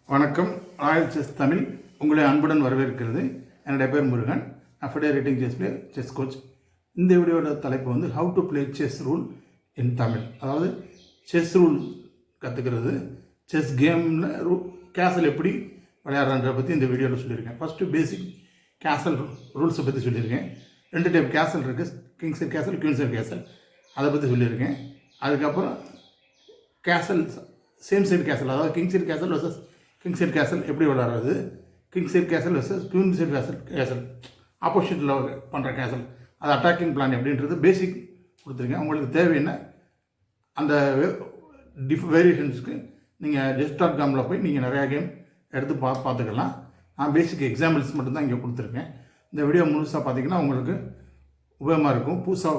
வணக்கம். Royal chess Tamil உங்களை அன்புடன் வரவேற்கிறது. என்னுடைய பேர் Murugan. FIDE rating chess player, chess coach. இந்த வீடியோட தலைப்பு வந்து how to play chess rule in Tamil. அதாவது செஸ் ரூல் கற்றுக்கிறது, செஸ் கேமில் கேசல் எப்படி விளையாடுறதை பற்றி இந்த வீடியோவில் சொல்லியிருக்கேன். ஃபஸ்ட்டு பேசிக் கேசல் ரூல்ஸை பற்றி சொல்லியிருக்கேன். 2 டைப் கேசல் இருக்குது, king side castle, queen side castle. அதை பற்றி சொல்லியிருக்கேன். அதுக்கப்புறம் கேசல் சேம் சைட் கேசல், அதாவது king side castle versus king side castle எப்படி விளையாடுறது, king side castle versus queen side castle ஆப்போசிட்டில் பண்ணுற கேசல், அது அட்டாக்கிங் பிளான் எப்படின்றது பேசிக் கொடுத்துருக்கேன். உங்களுக்கு தேவையான அந்த வேரியேஷன்ஸுக்கு நீங்கள் chess.com போய் நீங்கள் நிறையா கேம் எடுத்து பார்த்துக்கலாம். நான் பேசிக் எக்ஸாம்பிள்ஸ் மட்டும்தான் இங்கே கொடுத்துருக்கேன். இந்த வீடியோ முழுசாக பார்த்தீங்கன்னா உங்களுக்கு உபயோகமாக இருக்கும். புதுசாக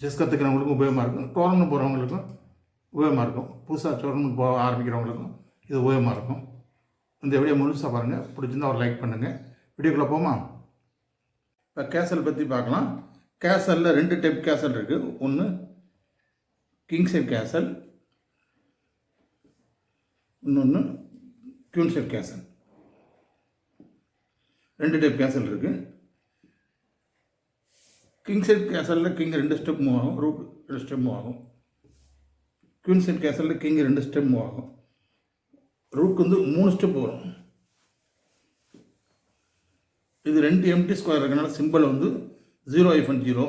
செஸ் கற்றுக்கிறவங்களுக்கும் உபயோகமாக இருக்கும், டோர்னமெண்ட் போகிறவங்களுக்கும் உபயோகமாக இருக்கும், புதுசாக டோர்னமெண்ட் போக ஆரம்பிக்கிறவங்களுக்கும் இது உபயோகமாக இருக்கும். இந்த வீடியோ முழுசாக பாருங்கள். பிடிச்சிருந்தால் ஒரு லைக் பண்ணுங்கள். வீடியோக்குள்ளே போமா. இப்போ கேசல் பற்றி பார்க்கலாம். கேசலில் 2 டைப் கேசல் இருக்குது. ஒன்று கிங் சைட் கேசல், இன்னொன்று queen side castle. 2 type castle இருக்குது. கிங் சைட் கேசலில் கிங் 2 ஸ்டெப் மூவ் ஆகும், ரூக் 2 ஸ்டெப் மூவ் ஆகும். குயின் சைட் கேசலில் கிங் 2 ஸ்டெப் மூவ் ஆகும், ரூக் வந்து 3 ஸ்டெப் வரும். இது 2 எம்டி ஸ்கொயர் இருக்கனால சிம்பிள் வந்து 0-0.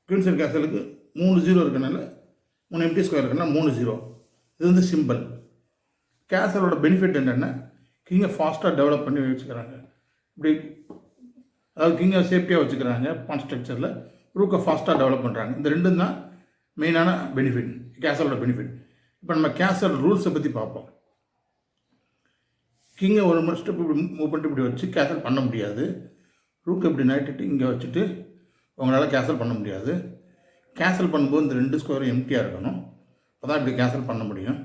குயின் சைட் கேசலுக்கு 3 0 இருக்கனால 3 எம்டி ஸ்கொயர் இருக்கனால 3 0. இது வந்து சிம்பிள். கேசலோட பெனிஃபிட் என்னென்னா கிங்கை ஃபாஸ்ட்டாக டெவலப் பண்ணி வச்சுக்கிறாங்க. இப்படி அதாவது கிங்கை சேஃப்டியாக வச்சுக்கிறாங்க பான் ஸ்ட்ரக்சரில், ரூக்கை ஃபாஸ்ட்டாக டெவலப் பண்ணுறாங்க. இந்த 2 தான் மெயினான பெனிஃபிட், கேசலோட பெனிஃபிட். இப்போ நம்ம கேசல் ரூல்ஸை பற்றி பார்ப்போம். கிங்கை ஒரு ஸ்டெப் இப்படி மூவ் பண்ணிட்டு இப்படி வச்சு கேசல் பண்ண முடியாது. ரூக்கை இப்படி நைட்டுட்டு இங்கே வச்சுட்டு உங்களால் கேசல் பண்ண முடியாது. கேசல் பண்ணும்போது இந்த 2 ஸ்கொயரும் எம்டியாக இருக்கணும், அப்போ தான் இப்படி கேசல் பண்ண முடியும்.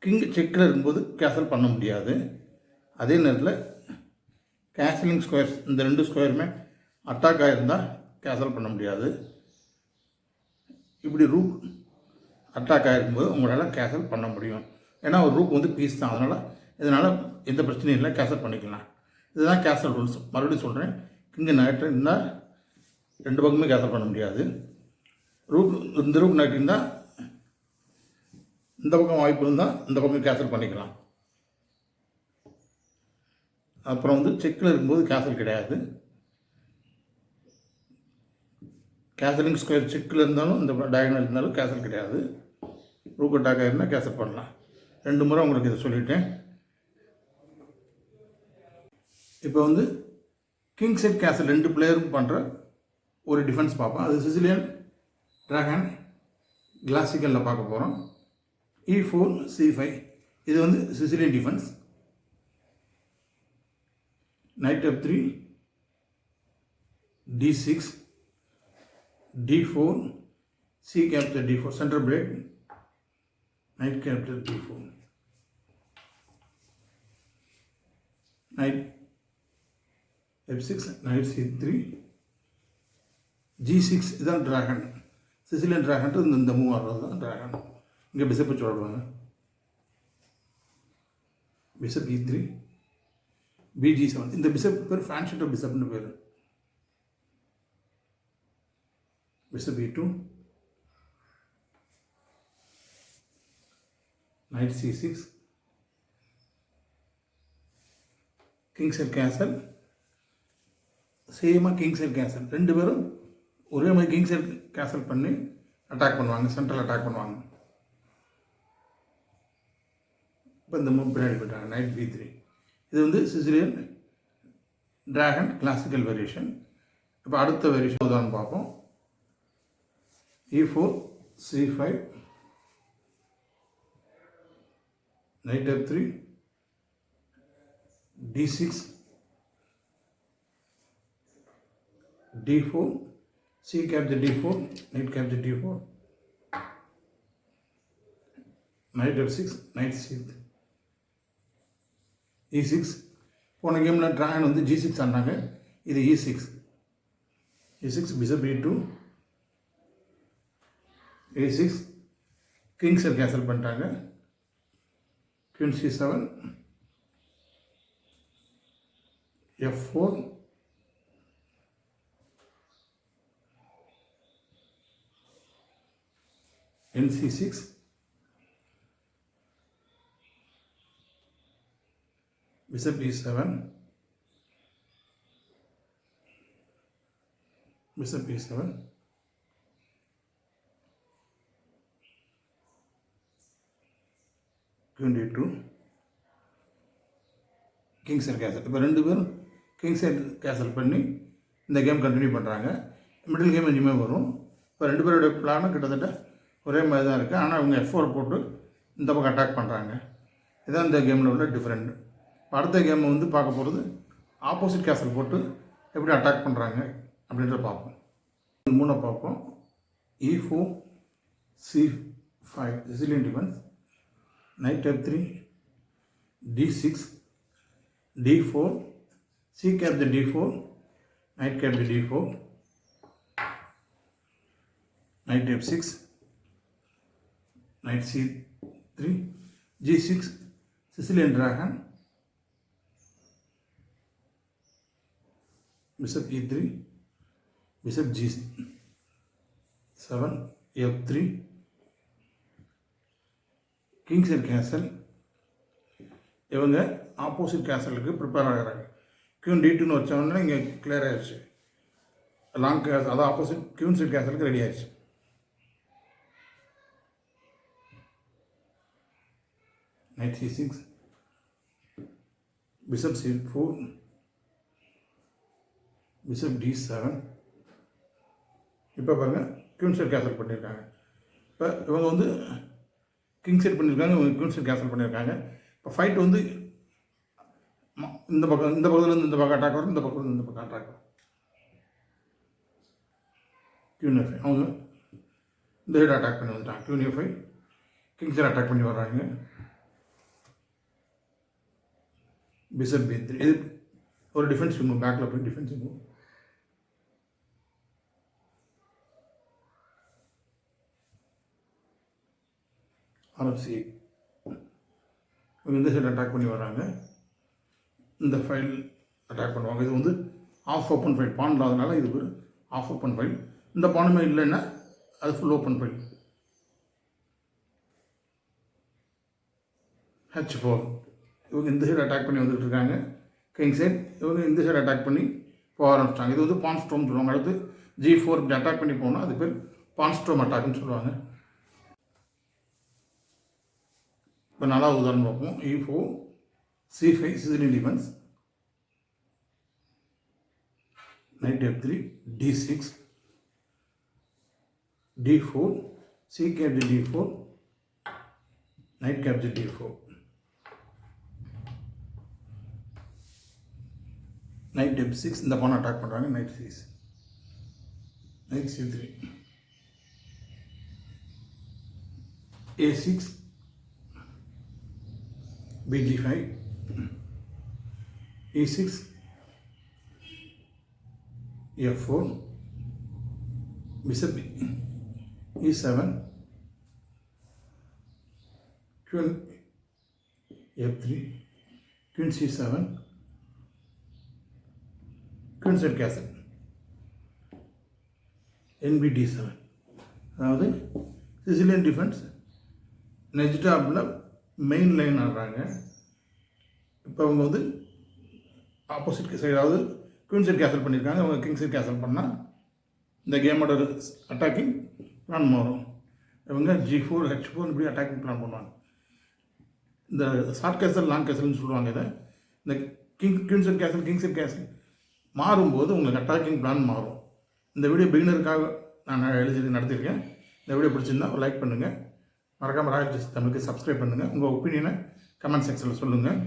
கிங் செக்கில் இருக்கும்போது கேசல் பண்ண முடியாது. அதே நேரத்தில் கேசலிங் ஸ்கொயர்ஸ் இந்த 2 ஸ்கொயருமே அட்டாக் ஆகிருந்தால் கேசல் பண்ண முடியாது. இப்படி ரூக் அட்டாக் ஆகிருக்கும்போது உங்களால் கேசல் பண்ண முடியும். ஏன்னா ஒரு ரூக் வந்து பீஸ் தான், இதனால் எந்த பிரச்சனையும் இல்லை, கேசல் பண்ணிக்கலாம். இதுதான் கேசல் ரூல்ஸ். மறுபடியும் சொல்கிறேன், கிங்கை நைட்டு இருந்தால் 2 பக்கமே கேசல் பண்ண முடியாது. ரூக் இந்த ரூக் நைட்டு இருந்தால் இந்த பக்கம் வாய்ப்பு இருந்தால் இந்த பக்கம் கேசல் பண்ணிக்கலாம். அப்புறம் வந்து செக்கில் இருக்கும்போது கேசல் கிடையாது. கேசலிங் ஸ்கொயர் செக்கில் இருந்தாலும் இந்த டயகனல் இருந்தாலும் கேசல் கிடையாது. ரூக் அட்டாக் இருந்தால் கேசல் பண்ணலாம். 2 முறை உங்களுக்கு இதை சொல்லிட்டேன். இப்போ வந்து கிங் சைட் கேசல் 2 பிளேயரும் பண்ணுற ஒரு டிஃபென்ஸ் பார்ப்போம். அது சிசிலியன் டிராகன் கிளாசிக்கலில் பார்க்க போகிறோம். E4 C5 இது வந்து Sicilian defence. Knight F3 D6 D4 C capture D4 center break, knight capture D4, knight F6 knight C3 G6. இதுதான் டிராகன், சிசிலியன் டிராகன். இந்த மூவ் ஆடுறது தான் டிராகன். இங்கே பிஷப் வச்சு விளாடுவாங்க. Bishop E3 BG7. இந்த பிஷப் பேர் ஃபேன்ஷட்டர் பிஷப்னு பேர். Bishop E2, Knight C6, King side castle. சேமாக கிங் சைட் கேசல் 2 பேரும் ஒரே மாதிரி கிங் சைட் கேசல் பண்ணி அட்டாக் பண்ணுவாங்க, சென்ட்ரல் அட்டாக் பண்ணுவாங்க. இப்போ இந்த மூவ் பின்னாடி போயிட்டாங்க. Knight B3 இது வந்து சிசிலியன் டிராகன் கிளாசிக்கல் வேரியேஷன். இப்போ அடுத்த வேரியேஷன் உதாரணம் பார்ப்போம். E4 C5 Knight F3 D6 D4 C capture D4 Knight capture D4 Knight F6 Knight C E6. போன கேமில் டிராகன் வந்து G6 ஆனாங்க, இது E6 E6 Bishop E2 A6 kings castle பண்ணிட்டாங்க. Queen C7, F4, NC6, bishop E7, bishop E7, queen D2, king side castle. இப்போ ரெண்டு பேரும் king side castle பண்ணி இந்த கேம் கண்டினியூ பண்ணுறாங்க. மிடில் கேம் இனிமேல் வரும். இப்போ ரெண்டு பேருடைய பிளானும் கிட்டத்தட்ட ஒரே மாதிரி தான் இருக்குது. ஆனால் அவங்க F4 போட்டு இந்த பக்கம் அட்டாக் பண்ணுறாங்க. இதுதான் இந்த கேமில் உள்ள டிஃப்ரெண்ட். அடுத்த கேமை வந்து பார்க்க போகிறது ஆப்போசிட் கேசல் போட்டு எப்படி அட்டாக் பண்ணுறாங்க அப்படின்றத பார்ப்போம். 3 பார்ப்போம். E4, C5 Sicilian defense, knight F3, D6, D4, C cap the D4, knight cap the D4, knight F6, knight C3, G6 Sicilian dragon, bishop E3, bishop G7, F3, king side castle. இவங்க opposite கேசலுக்கு prepare ஆகிறாங்க. Queen D2ன்னு வச்சோன்னா இங்கே clear ஆகிடுச்சு. Long கேசல் அதாவது opposite queen side கேசலுக்கு ready ஆயிடுச்சு. knight C6, bishop C4, bishop D7. இப்போ பாருங்கள் queen side கேசல் பண்ணியிருக்காங்க. இப்போ இவங்க வந்து கிங் சைட் பண்ணியிருக்காங்க, இவங்க கியூன் சைட் கேசல் பண்ணியிருக்காங்க. இப்போ ஃபைட் வந்து இந்த பக்கத்துலேருந்து இந்த பக்கம் அட்டாக் வரும், இந்த பக்கத்துலேருந்து இந்த பக்கம் அட்டாக் வரும். கியூன் F5 அவங்க இந்த சைடு அட்டாக் பண்ணி வந்துட்டாங்க. Queen F5 king side attack பண்ணி வர்றாங்க. பிஷப் B3 இது ஒரு டிஃபென்ஸ் மூவ், பேக்கில் போய் டிஃபென்ஸ் மூவ். RFC இந்த சைடு அட்டாக் பண்ணி வராங்க. இந்த ஃபைல் அட்டாக் பண்ணுவாங்க. இது வந்து ஆஃப் ஓப்பன் ஃபைல், பான் இல்லாதனால இது ஒரு ஆஃப் ஓப்பன் ஃபைல். இந்த பானுமே இல்லைன்னா அது ஃபுல் ஓப்பன் ஃபைல். H4 இவங்க இந்த சைடு அட்டாக் பண்ணி வந்துட்டு இருக்காங்க. கிங் சைட் இவங்க இந்த சைடு அட்டாக் பண்ணி போக ஆரம்பிச்சிட்டாங்க. இது வந்து பான் ஸ்ட்ரோம் சொல்லுவாங்க. அடுத்து G4 இப்படி அட்டாக் பண்ணி போனால் அது பேர் பான் ஸ்ட்ரோம் அட்டாக்னு சொல்லுவாங்க. இப்போ நல்லா உதாரணம் பார்ப்போம். E4, C5 Sicilian defense, knight F3, D6, D4, C capture D4, knight capture D4, knight F6 இந்த பானை அட்டாக் பண்ணுறாங்க. knight C6, knight C3, A6, BG5, E6, F4, bishop E7, queen F3, queen C7, queen side castle, NBD7. அதாவது Sicilian defence நெஜ்டாப்பில் main line ஆடுறாங்க. இப்போ அவங்க வந்து opposite side, அதாவது queen side கேசல் பண்ணியிருக்காங்க. அவங்க கிங் சைட் கேசல் பண்ணால் இந்த கேமோட அட்டாக்கிங் பிளான் மாறும். இவங்க G4, H4 இப்படி அட்டாக்கிங் பிளான் பண்ணுவாங்க. இந்த ஷார்ட் கேசல், லாங் கேசல்னு சொல்லுவாங்க. இதை இந்த குயின் சைட் கேசல், கிங் சைட் கேசல் மாறும்போது உங்களுக்கு அட்டாக்கிங் பிளான் மாறும். இந்த வீடியோ பிகினருக்காக நான் நடத்தியிருக்கேன். இந்த வீடியோ பிடிச்சிருந்தா லைக் பண்ணுங்கள். மறக்காமல் ராயல் செஸ் தமிழுக்கு சப்ஸ்கிரைப் பண்ணுங்கள். உங்கள் ஒப்பீனியனை கமெண்ட் செக்ஷனில் சொல்லுங்கள்.